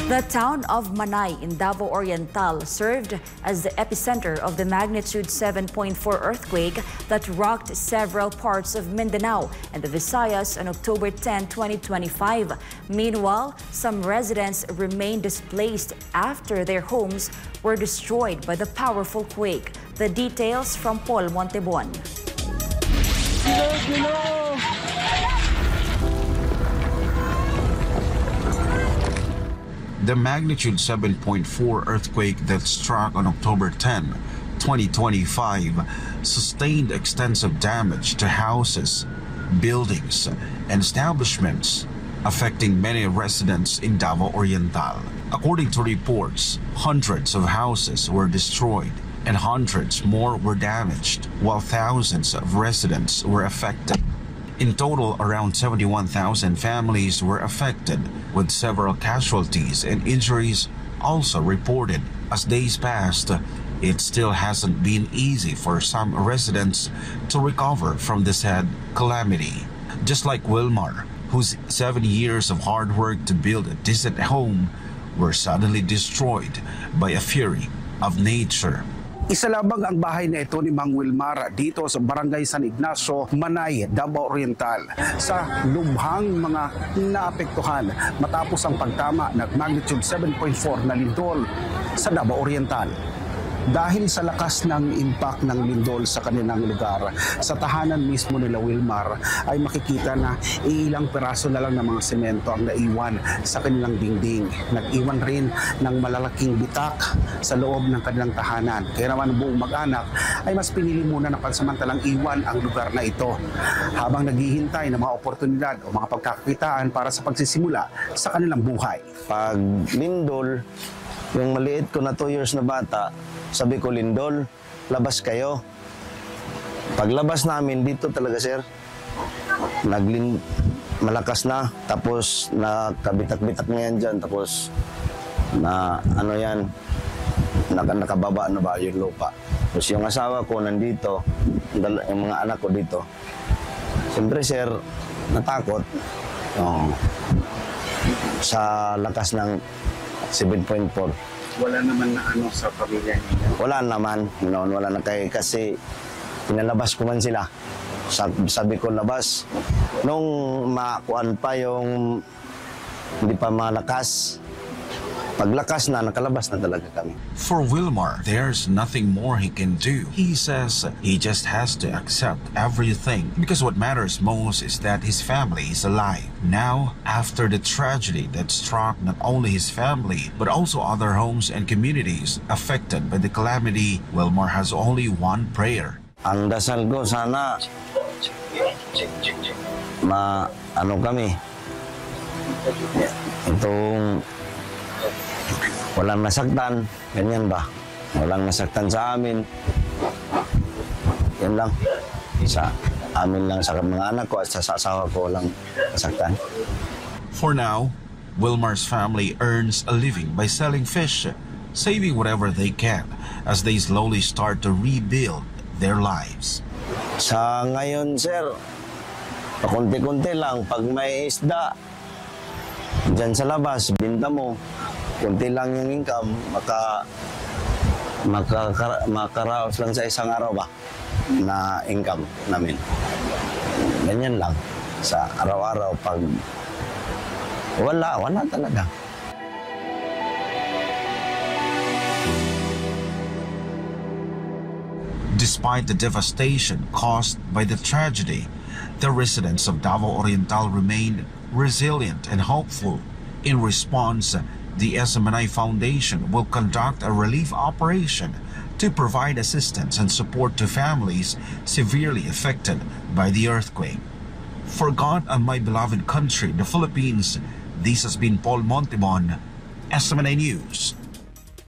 The town of Manay in Davao Oriental served as the epicenter of the magnitude 7.4 earthquake that rocked several parts of Mindanao and the Visayas on October 10, 2025. Meanwhile, some residents remain displaced after their homes were destroyed by the powerful quake. The details from Paul Montebon. The magnitude 7.4 earthquake that struck on October 10, 2025 sustained extensive damage to houses, buildings, and establishments, affecting many residents in Davao Oriental. According to reports, hundreds of houses were destroyed and hundreds more were damaged, while thousands of residents were affected. In total, around 71,000 families were affected, with several casualties and injuries also reported. As days passed, it still hasn't been easy for some residents to recover from the said calamity. Just like Wilmar, whose 7 years of hard work to build a decent home were suddenly destroyed by a fury of nature. Isa lamang ang bahay na ito ni Mang Wilmar dito sa Barangay San Ignacio, Manay, Davao Oriental sa lubhang mga naapektuhan matapos ang pagtama ng magnitude 7.4 na lindol sa Davao Oriental. Dahil sa lakas ng impact ng lindol sa kanilang lugar, sa tahanan mismo nila Wilmar ay makikita na ilang peraso na lang ng mga semento ang naiwan sa kanilang dingding. Nag-iwan rin ng malalaking bitak sa loob ng kanilang tahanan. Kaya naman buong mag-anak ay mas pinili muna na pansamantalang iwan ang lugar na ito habang naghihintay ng mga oportunidad o mga pagkakakitaan para sa pagsisimula sa kanilang buhay. Pag lindol, yung maliit ko na 2 years na bata, sabi ko, lindol, labas kayo. Paglabas namin dito talaga, sir, malakas na, tapos nakabitak-bitak na yan dyan, tapos na ano yan, nakababa na ba yung lupa. Tapos yung asawa ko nandito, yung mga anak ko dito. Siyempre, sir, natakot sa lakas ng 7.4. Wala naman na ano sa pamilya niya? Wala naman. Wala na kasi pinalabas ko man sila. Sabi ko labas. Nung makuan pa yung hindi pa malakas, paglakas na, nakalabas na talaga kami. For Wilmar, there's nothing more he can do. He says he just has to accept everything because what matters most is that his family is alive. Now, after the tragedy that struck not only his family but also other homes and communities affected by the calamity, Wilmar has only one prayer. Ang dasal ko sana kami itong walang nasaktan, ganyan ba? Walang nasaktan sa amin. Yan lang. Sa amin lang, sa mga anak ko at sa asawa ko walang nasaktan. For now, Wilmar's family earns a living by selling fish, saving whatever they can as they slowly start to rebuild their lives. Sa ngayon, sir, pakunti-kunti lang. Pag may isda, dyan sa labas, binta mo, kunti lang yung income, makaraos lang sa isang araw ba na income namin. Ganyan lang sa araw-araw. Pag wala talaga. Despite the devastation caused by the tragedy, the residents of Davao Oriental remain resilient and hopeful. In response, the SMNI Foundation will conduct a relief operation to provide assistance and support to families severely affected by the earthquake. For God and my beloved country, the Philippines, this has been Paul Montebon, SMNI News.